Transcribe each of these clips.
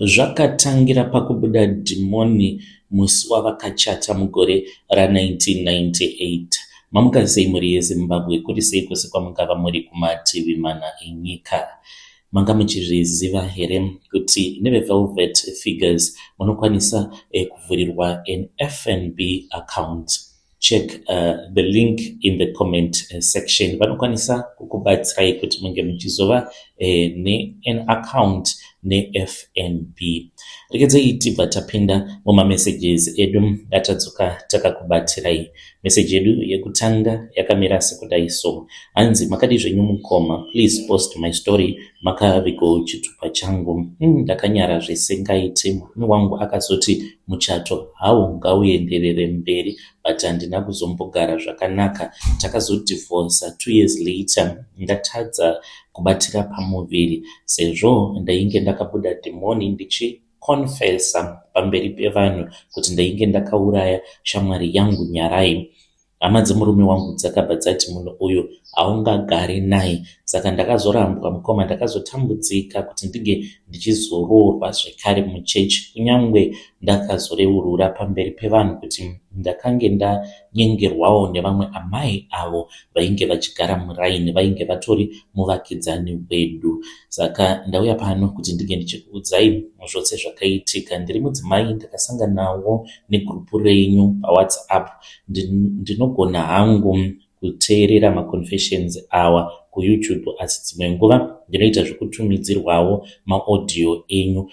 zvakatangira pakubuda dhimoni musi wavakachata mugore ra1998. Mamuka sei muri yeZimbabwe? Kuri sei kwose kwamungava muri kumativi mana enyika? Manga muchizviziva here kuti neveVelvet Figures munokwanisa kuvhurirwa an FNB account? Check the link in the comment section. Vanokwanisa kukubatsirai kuti munge muchizova an account neFNB. Regedzei tibva tapinda mumamessages edu atadzoka takakubatsirai. Message yedu yekutanga yakamira sekudai so. Hanzi makadi zvenyu mukoma, please post my story. Makaviko chitupa changu ndakanyara zvisingaite. Murume wangu akazoti muchato hau ngauenderere mberi, but handina kuzombogara zvakanaka. Takazodivorca 2 years later. Ndatadza kubatira pamuviri sezvo ndainge ndakabuda dhimoni ndichikonfesa pamberi pevanhu kuti ndainge ndakauraya shamwari yangu Nyarai. Hama dzemurume wangu dzakabva dzati munhu uyu haungagare naye. Saka ndakazorambwa mukoma, ndakazotambudzika kuti ndinge ndichizoroorwa zvekare muchechi, kunyangwe ndakazoreurura pamberi pevanhu kuti ndakange ndanyengerwawo nevamwe amai avo vainge vachigara muraini, vainge vatori muvakidzani wedu. Saka ndauya pano kuti ndinge ndichikuudzai zvose zvakaitika. Ndiri mudzimai ndakasangana nawo negrupu renyu paWhatsApp. Ndinogona hangu kuteerera maconfessions awa kuYouTube, asi dzimwe nguva ndinoita zvekutumidzirwawo maaudio enyu.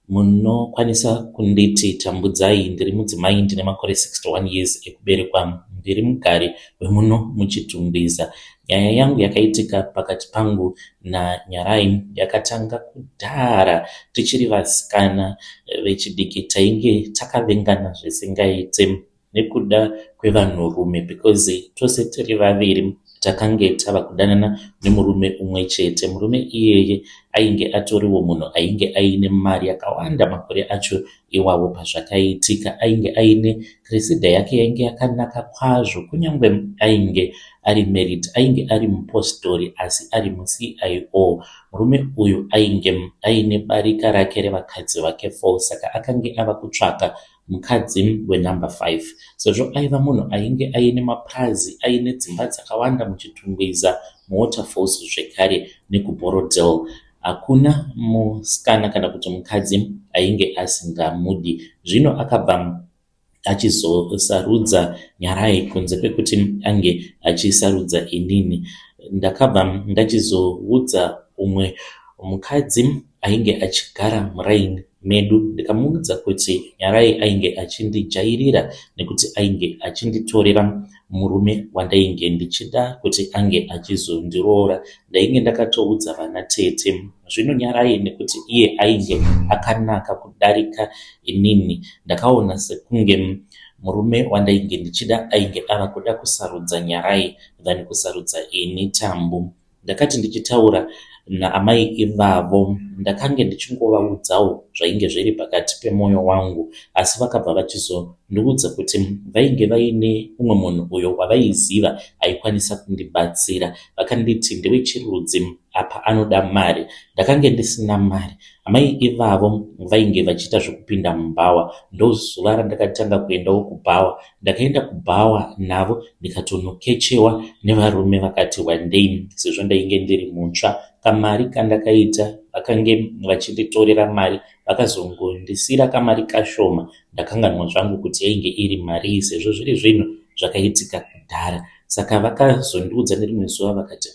Munokwanisa kunditi tambudzai, ndiri mudzimai ndine makore 61 years ekuberekwa, ndiri mugari wemuno muchiTungwiza. Nyaya yangu yakaitika pakati pangu naNyarai yakatanga kudhara tichiri vasikana vechidiki. Tainge takavengana zvisingaite nekuda kwevanhurume, because tose tiri vaviri takange tava kudanana nemurume umwe chete. Murume iyeye ainge atoriwo munhu ainge aine mari yakawanda makore acho iwawo. Pazvakaitika ainge aine kresida yake yainge yakanaka kwazvo, kunyangwe ainge ari married, ainge ari mupostori asi ari muCIO. Murume uyu ainge aine barika rake revakadzi vake 4, saka akange ava kutsvaka mukadzi wenumber 5. Sezvo aiva munhu ainge aine maprazi, aine dzimba dzakawanda muchiTungwiza, muWaterfalls zvekare nekuBorodale. Hakuna musikana kana kuti mukadzi ainge asingamudi. Zvino akabva achizosarudza Nyarai kunze kwekuti ange achisarudza inini. Ndakabva ndachizoudza umwe mukadzi ainge achigara muraini medu, ndikamuudza kuti Nyarai ainge achindijairira nekuti ainge achinditorera murume wandainge ndichida kuti ange achizondiroora. Ndainge ndakatoudza vana tete. Zvino Nyarai nekuti iye ainge akanaka kudarika inini, ndakaona sekunge murume wandainge ndichida ainge ava kuda kusarudza Nyarai than kusarudza ini Tambu. Ndakati ndichitaura naamai ivavo ndakange ndichingovaudzawo zvainge zviri pakati pemwoyo wangu, asi vakabva vachizondiudza kuti vainge vaine umwe munhu uyo wavaiziva aikwanisa kundibatsira. Vakanditi ndiwe chirudzi apa anoda mari. Ndakange ndisina mari. Amai ivavo vainge vachiita zvekupinda mubhawa. Ndozuva randakatanga kuendawo kubhawa. Ndakaenda kubhawa navo ndikatonokechewa nevarume vakati wandei, sezvo ndainge ndiri mutsva. Kamari kandakaita vakange vachinditorera mari, vakazongondisira kamari kashoma. Ndakanganwa zvangu kuti yainge iri mari, sezvo zviri zvinhu zvakaitika kudhara. Saka vakazondiudza nerimwe zuva vakati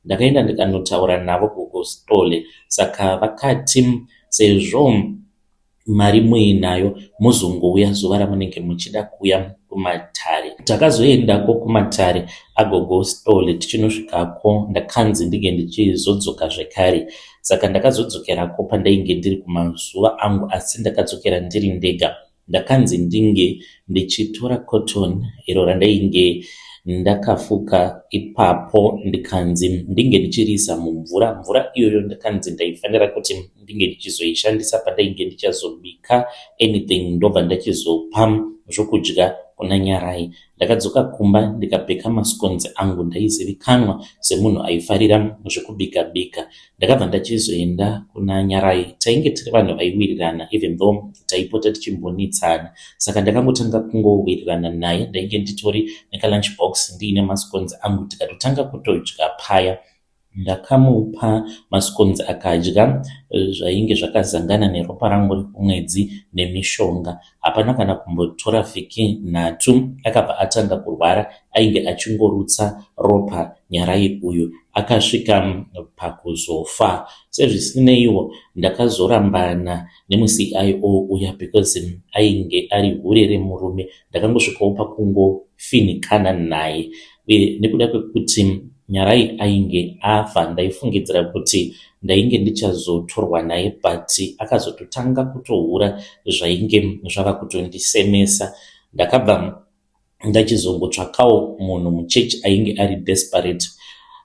ndakaenda ndikanotaura navo kuGostole. Saka vakati sezvo mari muinayo muzongouya zuva ramunenge muchida kuuya kumatare. Takazoendako kumatare agoGostole. Tichinosvikako ndakanzi ndinge ndichizodzoka zvekare. Saka ndakazodzokerako pandainge ndiri kumazuva angu, asi ndakadzokera ndiri ndega. Ndakanzi ndinge ndichitora cotton iro randainge ndakafuka ipapo, ndikanzi ndinge ndichiriisa mumvura. Mvura iyoyo ndakanzi ndaifanira kuti ndinge ndichizoishandisa pandainge ndichazobika anything, ndobva ndachizopa zvokudya kuna Nyarai. Ndakadzoka kumba ndikabheka masconzi angu. Ndaizivikanwa semunhu aifarira zvekubika bika. Ndakabva ndachizoenda kuna Nyarai. Tainge tiri vanhu vaiwirirana even though taipota tichimbonitsana. Saka ndakangotanga kungowirirana naye. Ndainge nditori nekalunch box ndiine masconzi angu, tikatotanga kutodya paya. Ndakamupa masconzi akadya, zvainge zvakazangana neropa rangu rekumwedzi nemishonga. Hapana kana kumbotora vhiki 3 akabva atanga kurwara. Ainge achingorutsa ropa Nyarai uyu, akasvika pakuzofa. Sezvisineiwo ndakazorambana nemuCIO uya because ainge ari hure remurume. Ndakangosvikawo pakungofinikana naye, uye nekuda kwekuti Nyarai ainge afa, ndaifungidzira kuti ndainge ndichazotorwa naye, but akazototanga kutohura zvainge zvava kutondisemesa. Ndakabva ndachizongotsvakawo munhu muchechi ainge ari desperate,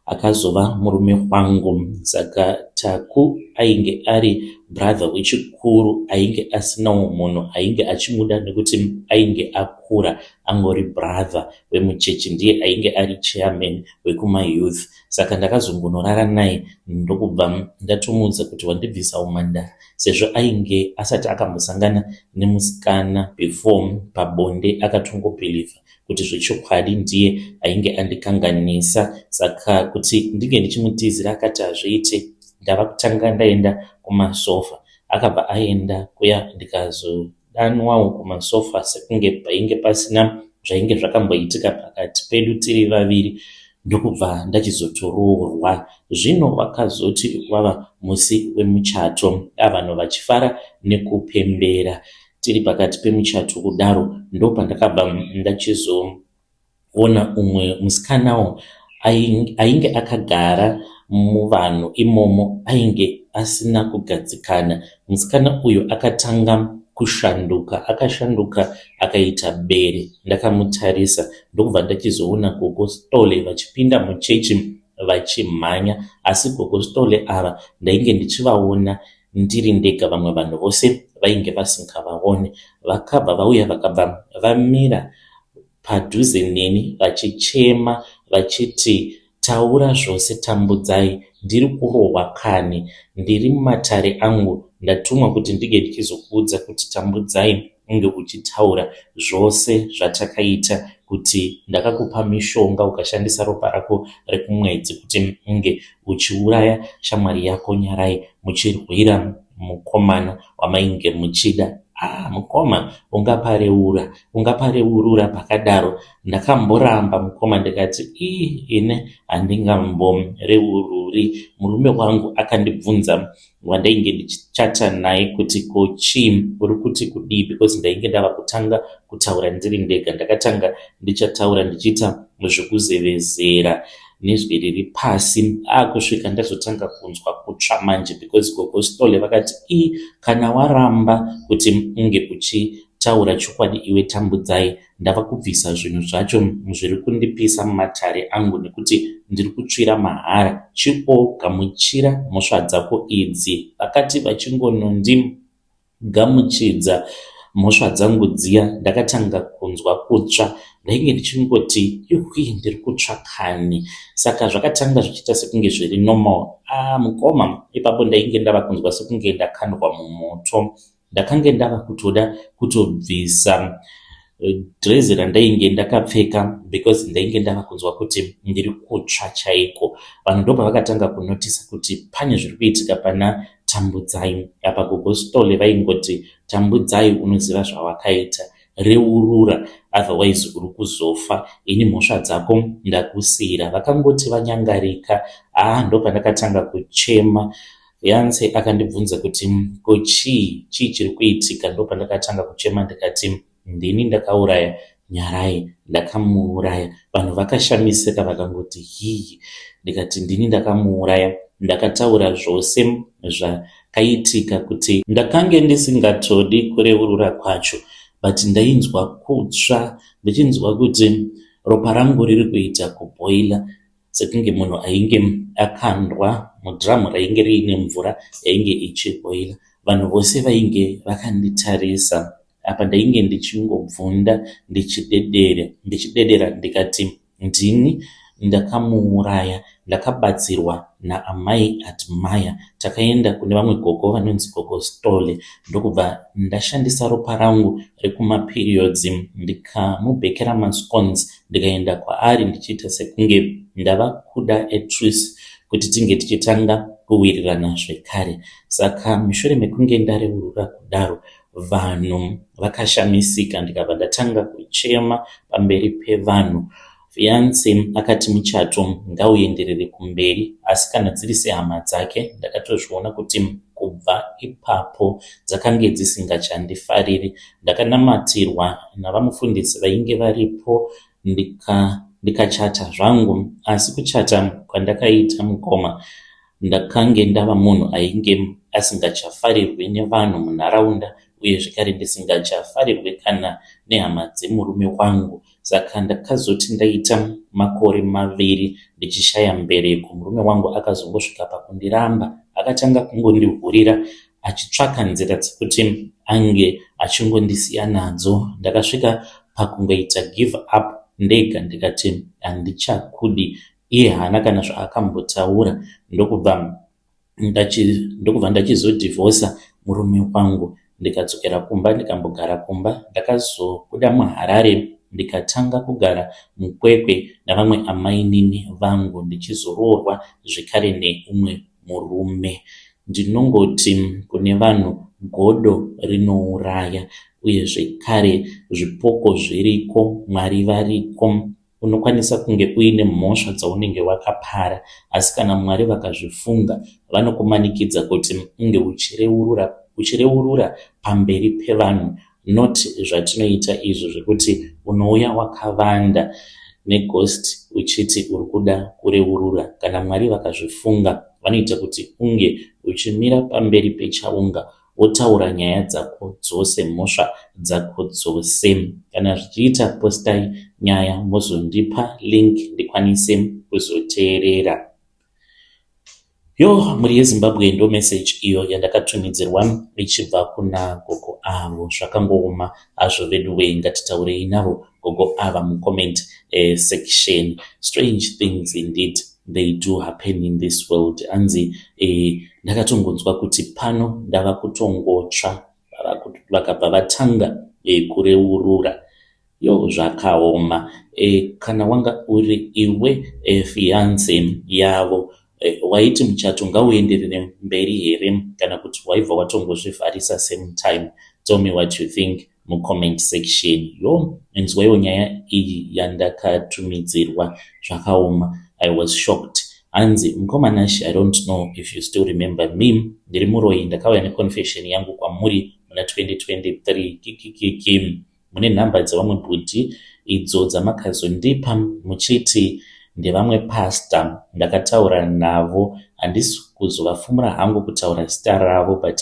akazova murume wangu. Saka Taku ainge ari brother wechikuru, ainge asinawo munhu ainge achimuda nekuti ainge akura, angori brother wemuchechi, ndiye ainge ari chairman wekumayouth. Saka ndakazongonorara naye ndokubva ndatomuudza kuti wandibvisa umandara, sezvo ainge asati akambosangana nemusikana before pabonde akatongobhilivha kuti zvechokwadi ndiye ainge andikanganisa. Saka kuti ndinge ndichimutizira akati hazviite. Ndava kutanga ndaenda kumasofa, akabva aenda kuya, ndikazodanwawo kumasofa sekunge painge pasina zvainge zvakamboitika pakati pedu tiri vaviri. Ndokubva ndachizotoroorwa. Zvino wakazoti wava musi wemuchato, vanhu vachifara nekupembera. Tiri pakati pemuchato kudaro, ndopandakabva ndachizoona umwe musikanawo ainge akagara muvanhu imomo, ainge asina kugadzikana. Musikana uyu akatanga kushanduka, akashanduka akaita bere. Ndakamutarisa ndokubva ndachizoona gogostole vachipinda muchechi vachimhanya, asi gogostole ava ndainge ndichivaona ndiri ndega, vamwe vanhu vose vainge vasingavaone. Vakabva vauya vakabva vamira padhuze neni vachichema vachiti, taura zvose, tambudzai, ndiri kurohwa kani, ndiri mumatare angu, ndatumwa kuti ndige ndichizokuudza kuti tambudzai unge uchitaura zvose zvatakaita, kuti ndakakupa mishonga ukashandisa ropa rako rekumwedzi kuti unge uchiuraya shamwari yako Nyarai, muchirwira mukomana wamainge muchida. Mukoma, ungapareurura pakadaro. Ndakamboramba mukoma, ndikati ine handingamboreururi. Murume wangu akandibvunza wandainge ndichichata naye kuti kochi uri kuti kudii, because ndainge ndava kutanga kutaura ndiri ndega. Ndakatanga ndichataura ndichiita zvekuzevezera nezwi riri pasi, kusvika ndazotanga kunzwa kutsva manje, because gogostole vakati kana waramba kuti unge uchitaura chokwadi iwe tambudzai, ndava kubvisa zvinhu zvacho zviri kundipisa mumatare angu, nekuti ndiri kutsvira mahara. Chigamuchira mhosva dzako idzi. Vakati vachingonondigamuchidza mhosva dzangu dziya, ndakatanga kunzwa kutsva. Ndainge ndichingoti ndiri kutsva kani. Saka zvakatanga zvichiita sekunge zviri normal. Mukoma, ipapo ndainge ndava kunzwa sekunge ndakandwa mumoto. Ndakange ndava kutoda kutobvisa dhirezi randainge ndakapfeka, because ndainge ndava kunzwa kuti ndiri kutsva chaiko. Vanhu ndobva vakatanga kunotisa kuti pane zviri kuitika pana tambudzai. Apa gogostole vaingoti, tambudzai, unoziva zvawakaita, reurura, otherwise uri kuzofa, ini mhosva dzako ndakusiyira. Vakangoti vanyangarika. Ndopandakatanga kuchema. Yanse akandibvunza kuti chii chiri kuitika. Ndopandakatanga kuchema ndikati, ndini ndakauraya Nyarai, ndakamuuraya. Vanhu vakashamisika vakangoti hii. Ndikati ndini ndakamuuraya. Ndakataura zvose zvakaitika, kuti ndakange ndisingatodi kureurura kwacho, but ndainzwa kutsva, ndichinzwa kuti ropa rangu riri kuita kubhoila, sekunge munhu ainge akandwa mudhiramu rainge riine mvura yainge ichibhoila. Vanhu vose vainge vakanditarisa. apa ndainge ndichingobvunda ndichidedera ndikati ndini ndakamuuraya, ndakabatsirwa naamai Admire. Takaenda kune vamwe gogo vanonzi gogo Stole, ndokubva ndashandisa ropa rangu rekumaperiods ndikamubhekera mascones ndikaenda kwaari ndichiita sekunge ndava kuda Truce kuti tinge tichitanga kuwirirana zvekare. Saka mushure mekunge ndareurura kudaro, vanhu vakashamisika, ndikabva ndatanga kuchema pamberi pevanhu. Fiance akati muchato ngauenderere kumberi, asi kana dziri sehama dzake ndakatozviona kuti kubva ipapo dzakange dzisingachandifariri. Ndakanamatirwa navamufundisi vainge varipo ndikachata zvangu, asi kuchata kwandakaita mukoma ndakange ndava munhu ainge asingachafarirwi nevanhu munharaunda, uye zvekare ndisingachafarirwi kana nehama dzemurume wangu. Saka ndakazoti ndaita makore 2 ndichishaya mbereko. Murume wangu akazongosvika pakundiramba, akatanga kungondihurira achitsvaka nzira dzekuti ange achingondisiya nadzo. Ndakasvika pakungoita give up ndega, ndikati handichakudi. Iye haana kana zvaakambotaura. Ndokubva ndachizodhivhosa murume wangu, ndikadzokera kumba, ndikambogara kumba. Ndakazobuda muHarare ndikatanga kugara muKwekwe navamwe amainini vangu, ndichizoroorwa zvekare neumwe murume. Ndinongoti kune vanhu godo rinouraya, uye zvekare zvipoko zviriko, Mwari variko. Unokwanisa kunge uine mhosva dzaunenge wakapara, asi kana Mwari vakazvifunga vanokumanikidza kuti unge uchireurura pamberi pevanhu, not zvatinoita izvo zvekuti unouya wakavanda neghost uchiti uri kuda kureurura. Kana Mwari vakazvifunga vanoita kuti unge uchimira pamberi pechaunga wotaura nyaya dzako dzose, mhosva dzako dzose. Kana zvichiita postai nyaya mozondipa link ndikwanise kuzoteerera. Mhuri yeZimbabwe ndo message iyo yandakatumidzirwa ichibva kuna gogo avo. Zvakangooma hazvo veduwe, ngatitaurei navo gogo ava mucomment section. Strange things indeed they do happen in this world. Anzi ndakatongonzwa kuti pano ndava kutongotsva vakabva vatanga kureurura. Zvakaoma. Kana wanga uri iwe fiance yavo, waiti muchato ngauenderere mberi here, kana kuti waibva watongozvivharisa same time? Tell me what you think mucomment section. Inzwaiwo nyaya iyi yandakatumidzirwa. Zvakaoma. I was shocked. Anzi mukomanashi, I don't know if you still remember me, ndiri muRoyi, ndakauya neconfession yangu kwamuri muna 2023. Mune nhamba dzavamwe bhudhi idzo dzamakazondipa muchiti ndevamwe pastor. Ndakataura navo, handisi kuzovafumura hangu kutaura zita ravo, but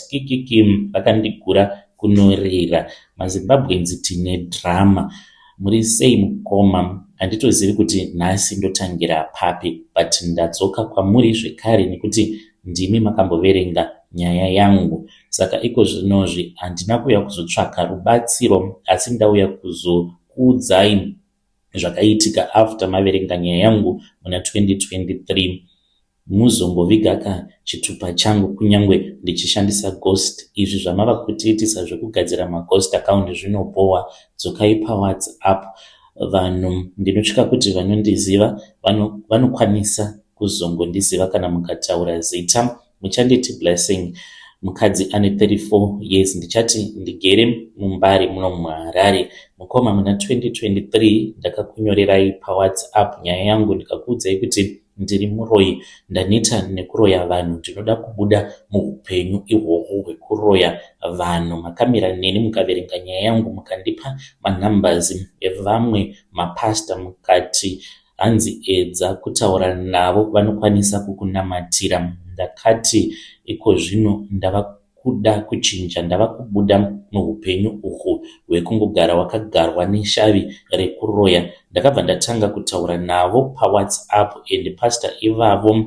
vakandigura kunorera. MaZimbabweans tine drama. Muri sei mukoma? Handitozivi kuti nhasi ndotangira papi, but ndadzoka kwamuri zvekare nekuti ndimi makamboverenga nyaya yangu. Saka iko zvinozvi handina kuuya kuzotsvaka rubatsiro, asi ndauya kuzokuudzai zvakaitika after maverenga nyaya yangu muna 2023. Muzongoviga chitupa changu kunyangwe ndichishandisa ghost. Izvi zvamava kutiitisa zvekugadzira maghost account zvinobohwa. Dzokai paWhatsApp. Vanhu ndinotya kuti vanondiziva vanokwanisa kuzongondiziva kana mukataura zita. Muchanditi Blessing, mukadzi ane 34 years. Ndichati ndigere muMbare muno muHarare. Mukoma, muna 2023 ndakakunyorerai paWhatsApp nyaya yangu, ndikakuudzai kuti ndiri muRoyi, ndaneta nekuroya vanhu, ndinoda kubuda muupenyu ihwohwo hwekuroya vanhu. Makamira neni mukaverenga nyaya yangu, mukandipa manumbers evamwe mapasta, mukati hanzi edza kutaura navo, vanokwanisa kukunamatira. Ndakati iko zvino ndava kuda kuchinja, ndava kubuda muupenyu uhwu hwekungogara wakagarwa neshavi rekuroya. Ndakabva ndatanga kutaura navo paWhatsApp, and pastor ivavo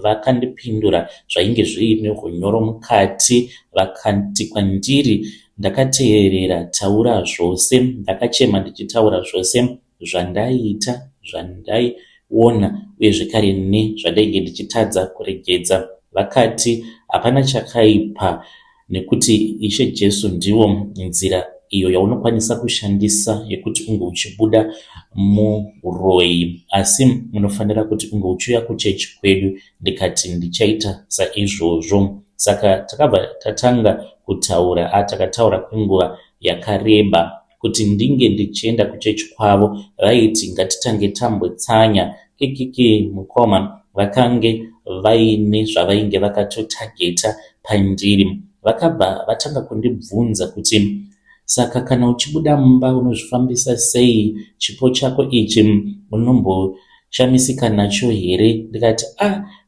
vakandipindura zvainge zviine hunyoro mukati. Vakati kwandiri, ndakateerera taura zvose, ndakachema ndichitaura zvose zvandaita, zvandaiona uye zvekare nezvandainge ndichitadza kuregedza. Vakati hapana chakaipa nekuti Ishe Jesu ndiwo nzira iyo yaunokwanisa kushandisa yekuti unge uchibuda muroyi, asi unofanira kuti unge uchiuya kuchechi kwedu. Ndikati ndichaita saizvozvo. Saka takabva tatanga kutaura, takataura kwenguva yakareba kuti ndinge ndichienda kuchechi kwavo. Vaiti ngatitange tambotsanya mukoma, vakange vaine zvavainge vakatotageta pandiri. Vakabva vatanga kundibvunza kuti saka kana uchibuda mumba unozvifambisa sei? Chipo chako ichi unomboshamisika nacho here? Ndikati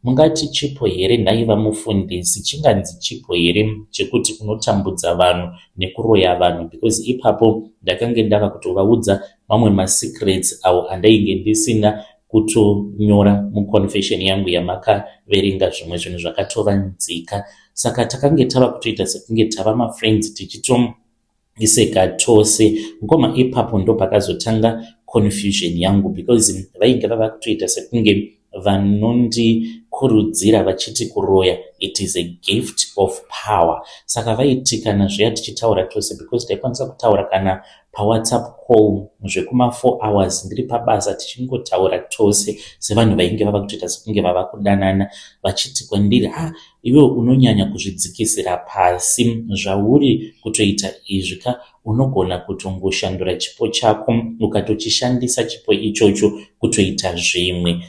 mungati chipo here? Ndaiva mufundisi, chinganzi chipo here chekuti unotambudza vanhu nekuroya vanhu? Because ipapo ndakange ndava kutovaudza mamwe masecrets avo andainge ndisina kutonyora muconfession yangu yamakaverenga zvimwe zvinhu zvakatovanzika. Saka takange tava kutoita sekunge tava mafriends tichiiseka tose. Mukoma ipapo ndo pakazotanga confusion yangu, because vainge vava kutoita sekunge vanondikurudzira vachiti kuroya it is a gift of power. Saka vaiti kana zviya tichitaura tose, because taikwanisa kutaura kana pawhatsapp call zvekuma 4 hours ndiri pabasa tichingotaura tose sevanhu vainge vava kutoita sekunge vava kudanana, vachiti kwandiri iwe unonyanya kuzvidzikisira pasi, zvauri kutoita izvi unogona kutongoshandura chipo chako ukatochishandisa chipo ichocho kutoita zvimwe.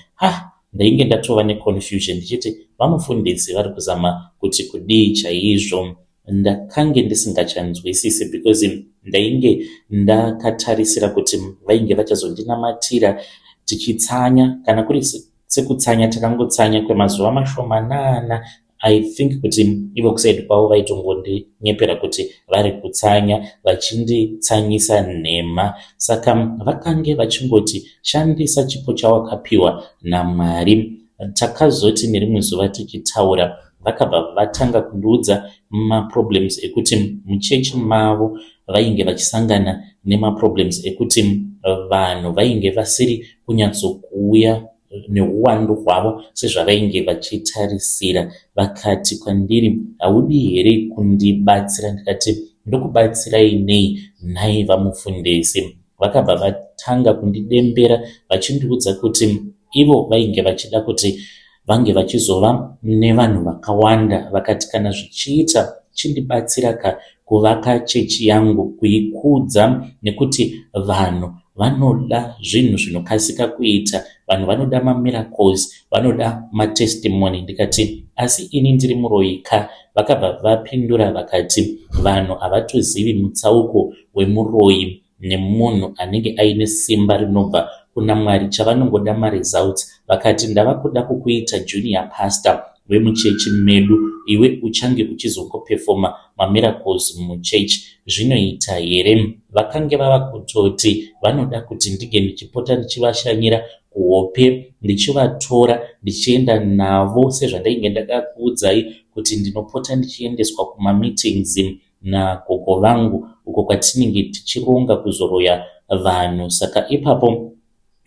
Ndainge ndatova neconfusion ndichiti vamufundisi vari kuzama kuti kudii chaizvo. Ndakange ndisingachanzwisisi because ndainge ndakatarisira kuti vainge vachazondinamatira tichitsanya, kana kuri sekutsanya takangotsanya kwemazuva mashomanana. I think kuti ivo kusaidi kwavo vaitongondinyeppera kuti vari kutsanya, vachinditsanyisa nhema. Saka vakange vachingoti shandisa chipo chawakapiwa naMwari. Takazoti nerimwe zuva tichitaura, vakabva vatanga kundiudza maproblems ekuti muchechi mavo vainge vachisangana nemaproblems ekuti vanhu vainge vasiri kunyatsokuuya neuwandu hwavo sezvavainge vachitarisira. Vakati kwandiri haudi here kundibatsira? Ndikati ndokubatsirai nei nhai vamufundisi? Vakabva vatanga kundidembera vachindiudza kuti ivo vainge vachida kuti vange vachizova nevanhu vakawanda. Vakati kana zvichiita chindibatsira kuvaka chechi yangu, kuikudza, nekuti vanhu vanoda zvinhu zvinokasika kuita, vanhu vanoda mamiracles, vanoda matestimony. Ndikati asi ini ndiri muroyika. Vakabva vapindura vakati vanhu havatozivi mutsauko wemuroyi nemunhu anenge aine simba rinobva kuna Mwari, chavanongoda maresults. Vakati ndava kuda kukuita junior pastor wemuchechi medu, iwe uchange uchizongopefoma mamiracles muchechi, zvinoita here? Vakange vava kutoti vanoda kuti ndige ndichipota ndichivashanyira kuhope, ndichivatora ndichienda navo sezvandainge ndakakuudzai kuti ndinopota ndichiendeswa kumameetings nagogo vangu uko kwatinenge tichironga kuzoroya vanhu. Saka ipapo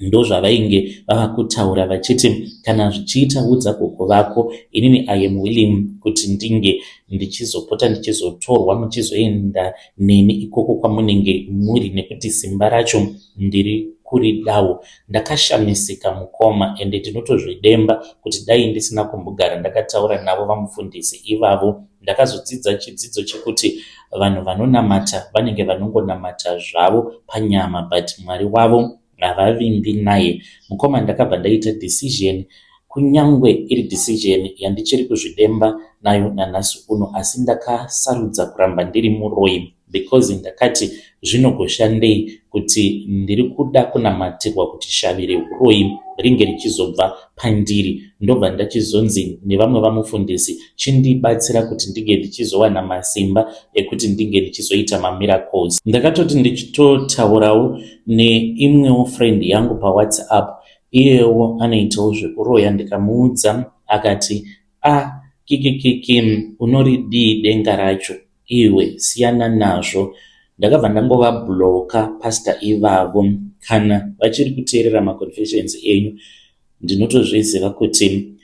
ndo zvavainge vava kutaura vachiti kana zvichiita udza gogo vako, inini I am willing kuti ndinge ndichizopota ndichizotorwa muchizoenda neni ikoko kwamunenge muri, nekuti simba racho ndiri kuridawo. Ndakashamisika mukoma, ende ndinotozvidemba kuti dai ndisina kumbogara ndakataura navo vamufundisi ivavo. Ndakazodzidza chidzidzo chekuti vanhu vanonamata vanenge vanongonamata zvavo panyama, but Mwari wavo havavimbi naye. Mukoma ndakabva ndaita decision, kunyangwe iri decision yandichiri kuzvidemba nayo nanhasi uno, asi ndakasarudza kuramba ndiri muroyi because ndakati zvinogoshandei kuti ndiri kuda kunamatirwa kuti shavire uroyi ringe richizobva pandiri. Ndobva ndachizonzi nevamwe vamufundisi chindibatsira kuti ndige ndichizowana masimba ekuti ndinge ndichizoita mamiracles. Ndakatoti ndichitotaurawo neimwewo friend yangu pawhatsapp, iyewo anoitawo zvekuroya. Ndikamuudza akati kiki unoridii denga racho? iwe siyana nazvo. Ndakabva ndangova pastor ivavo. Kana vachiri kuteerera maconfessions enyu, ndinotozviziva kuti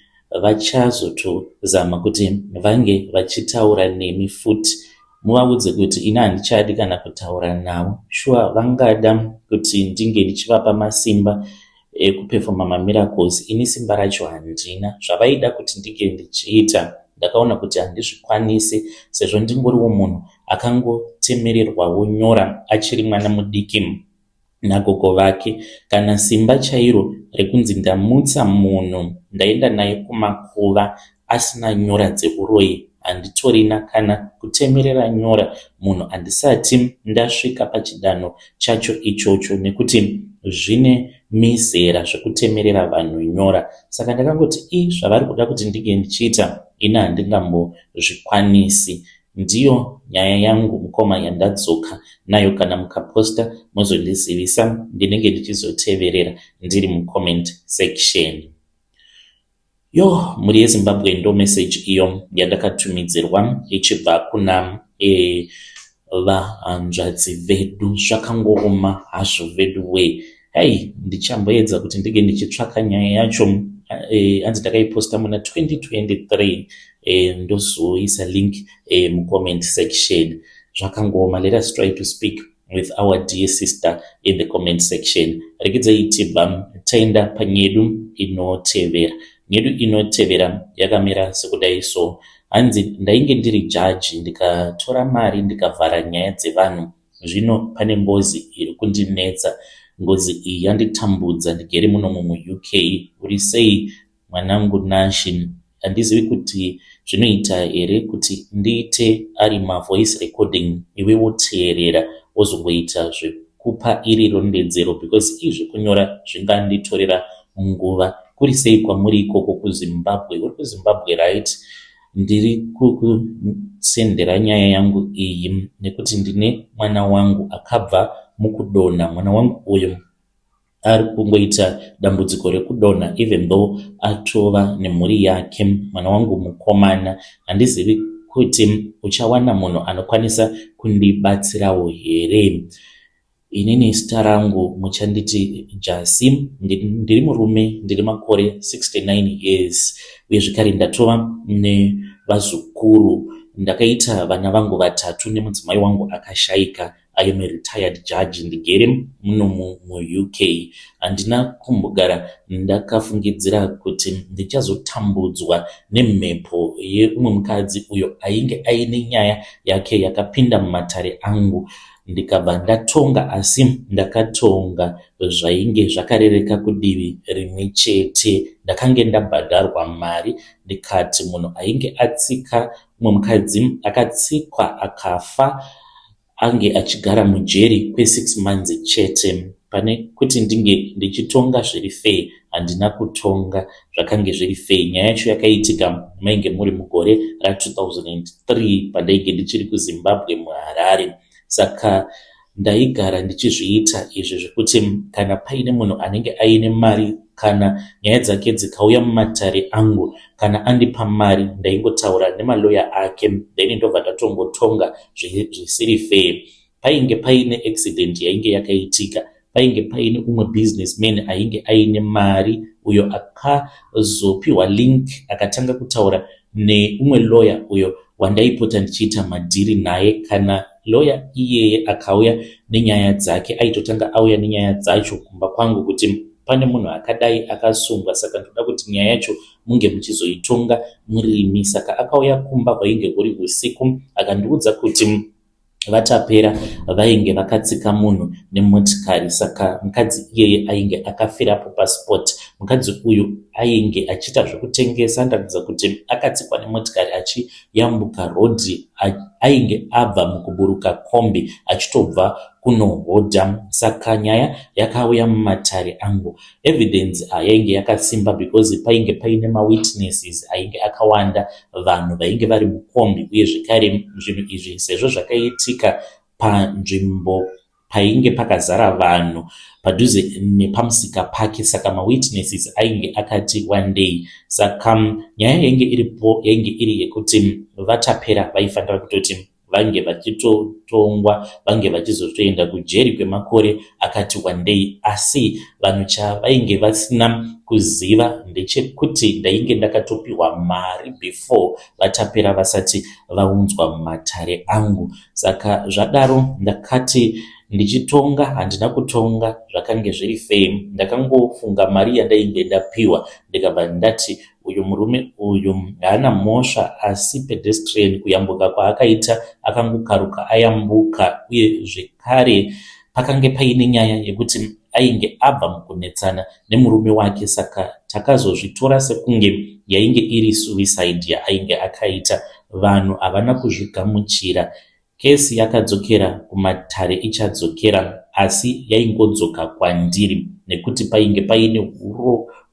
vachazotozama kuti vange vachitaura nemi futi. Muvaudze kuti ina handichadi kana kutaura navo. Shuwa vangada kuti ndinge ndichivapa masimba ekupefoma mamiracles. Ini simba racho handina. Zvavaida kuti ndinge ndichiita ndakaona kuti handizvikwanisi, sezvo ndingoriwo munhu akangotemererwawo nyora achiri mwana mudiki nagogo vake. Kana simba chairo rekunzi ndamutsa munhu ndaenda naye kumakuva asina nyora dzeuroyi, handitorina kana kutemerera nyora munhu handisati ndasvika pachidanho chacho ichocho, nekuti zvine mizera zvekutemerera vanhu nyora. Saka ndakangoti zvavari kuda kuti ndinge ndichiita ina handingambozvikwanisi. Ndiyo nyaya yangu mukoma yandadzoka nayo. Kana mukaposta muzondizivisa, ndinenge ndichizoteverera ndiri mucomment section. Muri yeZimbabwe ndo message iyo yandakatumidzirwa ichibva kuna vahanzvadzi vedu. Zvakangooma hazvo vedu we. Ndichamboedza kuti ndinge ndichitsvaka nyaya yacho. Hanzi ndakaiposta muna 2023. Ndozoisa link mucomment section. Zvakangooma. Let us try to speak with our dear sister in the comment section. Rekidzei tibva taenda panyedu inotevera. Nyedu inotevera yakamira sekudai so. Hanzi ndainge ndiri jaji ndikatora mari ndikavhara nyaya dzevanhu. Zvino pane ngozi iri kundinetsa. Ngozi iyi yanditambudza ndigere muno mu-UK. Uri sei mwanangu Nashi? Handizivi kuti zvinoita here kuti ndiite ari voice recording iwe woteerera wozongoita zvekupa iri rondedzero, because zvekunyora zvinganditorera nguva. Kuri sei kwamuri ikoko kuZimbabwe? Uri kuZimbabwe right? Ndiri kukusendera nyaya yangu iyi nekuti ndine mwana wangu akabva mukudonha. Mwana wangu uyu ari kungoita dambudziko rekudonha even though atova nemhuri yake. Mwana wangu mukomana. Handizivi kuti uchawana munhu anokwanisa kundibatsirawo here. Inini zita rangu muchanditi Jasi. Ndiri murume, ndiri makore 69 years. Uye zvekare ndatova nevazukuru. Ndakaita vana vangu vatatu nemudzimai wangu akashaika. I am a retired judge. Ndigere muno mu-UK. Handina kumbogara ndakafungidzira kuti ndichazotambudzwa nemhepo yeumwe mukadzi uyo ainge aine nyaya yake yakapinda mumatare angu. Ndikabva ndatonga, asi ndakatonga zvainge zvakarereka kudivi rimwe chete. Ndakange ndabhadharwa mari. Ndikati munhu ainge atsika umwe mukadzi akatsikwa akafa ange achigara mujeri kwe6 months chete. Pane kuti ndinge ndichitonga zviri fei, handina kutonga zvakange zviri fei. Nyaya yacho yakaitika mainge muri mugore ra2003 pandainge ndichiri kuZimbabwe muHarare. Saka ndaigara ndichizviita izvi zvekuti kana paine munhu anenge aine mari, kana nyaya dzake dzikauya mumatare angu, kana andipa mari, ndaingotaura nemaloya ake, then ndobva ndatongotonga zvisiri fei. Painge paine accident yainge yakaitika, painge paine umwe businessman ainge aine mari, uyo akazopiwa link akatanga kutaura neumwe lawyer uyo wandaipota ndichiita madhiri naye. Kana lawyer iyeye akauya nenyaya dzake, aitotanga auya nenyaya dzacho kumba kwangu kuti pane munhu akadai akasungwa, saka ndoda kuti nyaya yacho munge muchizoitonga murimi. Saka akauya kumba kwainge kuri usiku akandiudza kuti vatapera vainge vakatsika munhu nemotikari. Saka mukadzi iyeye ainge akafirapo pasport. Mukadzi uyu ainge achiita zvekutengesa. Ndakuudza kuti akatsikwa nemotikari achiyambuka rodhi. Ainge abva mukuburuka kombi achitobva kunohodha. Saka nyaya yakauya mumatare angu. Evidence yainge yakasimba because painge paine mawitnesses ainge akawanda, vanhu vainge vari mukombi. Uye zvekare zvinhu izvi sezvo zvakaitika panzvimbo painge pakazara vanhu padhuze nepamusika pake, saka mawitnesses ainge akati one day. Saka nyaya yainge iripo yainge iri yekuti vatapera vaifanira kutoti vange vachitotongwa, vange vachizotoenda kujeri kwemakore akati wandei. Asi vanhu chavainge vasina kuziva ndechekuti ndainge ndakatopiwa mari before vatapera vasati vaunzwa mumatare angu. Saka zvadaro ndakati ndichitonga handina kutonga zvakange zviri fame. Ndakangofunga mari yandainge ndapiwa ndikabva ndati uyu murume uyu haana mhosva, asi pedestrian kuyambuka kwaakaita akangokaruka ayambuka. Uye zvekare pakange paine nyaya yekuti ainge abva mukunetsana nemurume wake, saka takazozvitora sekunge yainge iri suicide yaainge akaita. Vanhu havana kuzvigamuchira. Kesi yakadzokera kumatare ichadzokera, asi yaingodzoka kwandiri nekuti painge paine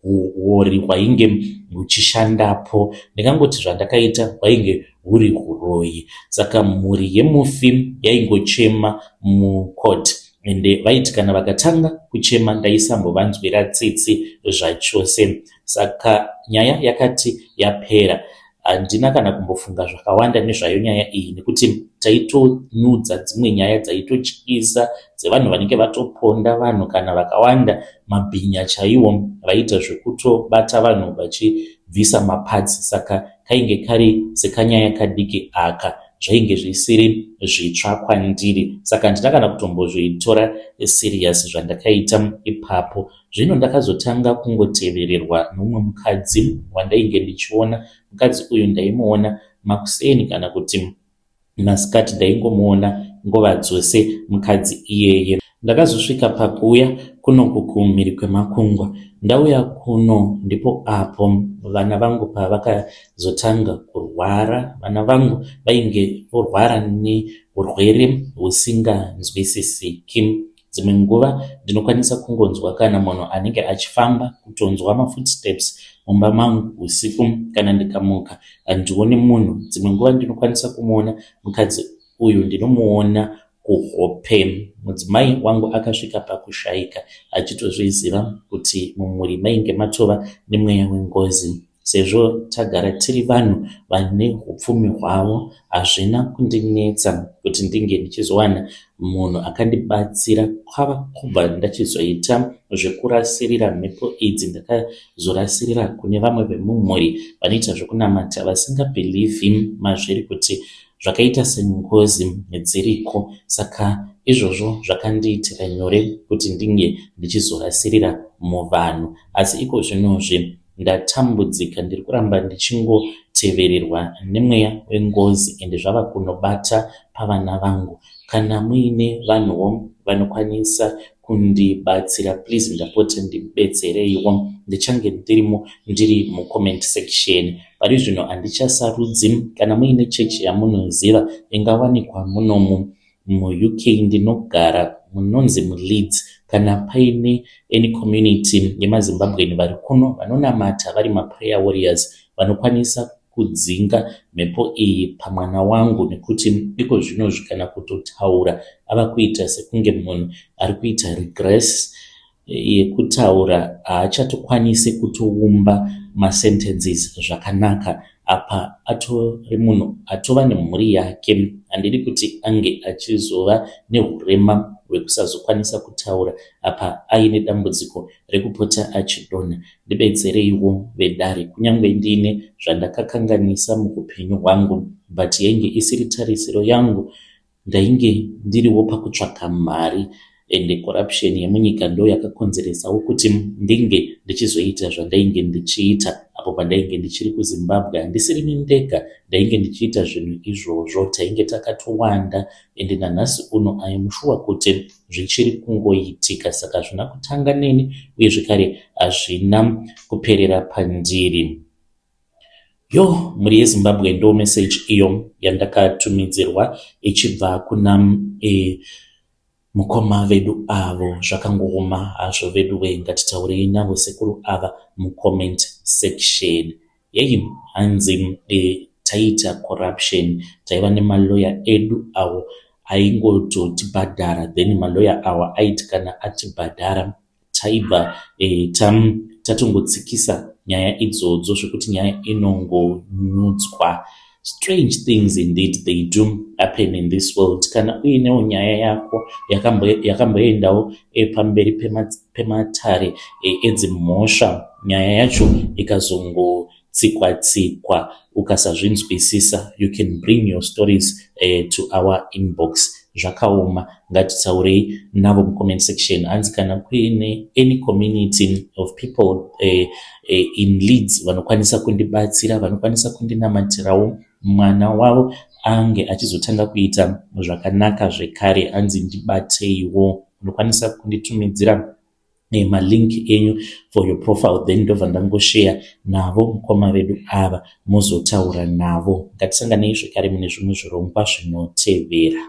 huori hwainge huchishandapo. Ndingangoti zvandakaita hwainge huri huroyi. Saka mhuri yemufi yaingochema mukoti, ende vaiti kana vakatanga kuchema ndaisambovanzwira tsitsi zvachose. Saka nyaya yakati yapera. Handina kana kumbofunga zvakawanda nezvayo nyaya iyi, nekuti taitonudza dzimwe nyaya dzaitotyisa dzevanhu vanenge vatoponda vanhu kana vakawanda, mabhinya chaiwo vaita zvekutobata vanhu vachibvisa mapatsi. Saka kainge kari sekanyaya kadiki aka, zvainge zvisiri zvitsva kwandiri. Saka handina kana kutombozvitora serious zvandakaita ipapo. Zvino ndakazotanga kungotevererwa nomumwe mukadzi wandainge ndichiona. Mukadzi uyu ndaimuona makuseni kana kuti masikati, ndaingomuona nguva dzose mukadzi iyeye. Ndakazosvika pakuuya kuno kumhiri kwemakungwa. Ndauya kuno ndipo apo vana vangu pavakazotanga kurwara. Vana vangu vainge vorwara neurwere husinganzwisisiki. Dzimwe nguva ndinokwanisa kungonzwa kana munhu anenge achifamba, kutonzwa mafootsteps mumba mangu usiku. Kana ndikamuka handioni munhu. Dzimwe nguva ndinokwanisa kumuona mukadzi uyu, ndinomuona kuhope. Mudzimai wangu akasvika pakushaika achitozviziva kuti mumhuri mainge matova nemweya wengozi. Sezvo tagara tiri vanhu vane upfumi hwavo, hazvina kundinetsa kuti ndinge ndichizowana munhu akandibatsira. Kwava kubva ndachizoita zvekurasirira mhepo idzi. Ndakazorasirira kune vamwe vemumhuri vanoita zvekunamata, vasingabhilivhi mazviri kuti zvakaita sengozi dziriko. Saka izvozvo zvakandiitira nyore kuti ndinge ndichizorasirira muvanhu. Asi iko zvinozve ndatambudzika, ndiri kuramba ndichingotevererwa nemweya wengozi, ende zvava kunobata pavana vangu. Kana muine vanhuwo vanokwanisa kundibatsira, please ndapota ndibetsereiwo. Ndichange ndirimo ndiri mucomment section. Pari zvino handichasarudzi. Kana muine chechi yamunoziva ingawanikwa munomu muUK ndinogara, munonzi muLeeds, kana paine any community yemazimbabweni vari kuno vanonamata vari maprayer warriors, vanokwanisa kudzinga mhepo iyi pamwana wangu, nekuti iko zvino kana kutotaura ava kuita sekunge munhu ari kuita regress yekutaura. Haachatokwanisi kutoumba masentences zvakanaka. Apa atori munhu atova nemhuri yake. Handidi kuti ange achizova nehurema hwekusazokwanisa kutaura. Apa aine dambudziko rekupota achidonha. Ndibetsereiwo vedare, kunyange ndiine zvandakakanganisa muupenyu hwangu, but yainge isiri tarisiro yangu. Ndainge ndiriwo pakutsvaka mari, ende corruption yemunyika ndo yakakonzeresawo kuti ndinge ndichizoita zvandainge ndichiita. Apo pandainge ndichiri kuZimbabwe handisiri mindega, ndainge ndichiita zvinhu izvozvo. Tainge takatowanda, ende nanhasi uno I am sure kuti zvichiri kungoitika. Saka zvina kutanga neni, uye zvekare hazvina kuperera pandiri. Mhuri yeZimbabwe ndo message iyo yandakatumidzirwa ichibva kuna mukoma vedu avo. Zvakangooma hazvo vedu we, ngatitaurei navo sekuru ava mucomment section. Hanzi taita corruption, taiva nemaloya edu avo aingototibhadhara, then maloya ava aiti kana atibhadhara taibva tatongotsikisa nyaya idzodzo, zvekuti nyaya inongonyudzwa. Strange things indeed they do happen in this world. Kana uinewo nyaya yako yakamboendawo pamberi pematare edzimhosva, nyaya yacho ikazongotsikwa-tsikwa ukasazvinzwisisa, you can bring your stories to our inbox. Zvakaoma, ngatitaurei navo mucomment section. Hanzi kana kuine any community of people in Leeds vanokwanisa kundibatsira, vanokwanisa kundinamatirawo mwana wavo ange achizotanga kuita zvakanaka zvekare, hanzi ndibateiwo. Unokwanisa kunditumidzira malink enyu for your profile, then ndobva ndangoshare navo mukoma vedu ava muzotaura navo. Ngatisanganei zvekare mune zvimwe zvirongwa zvinotevera.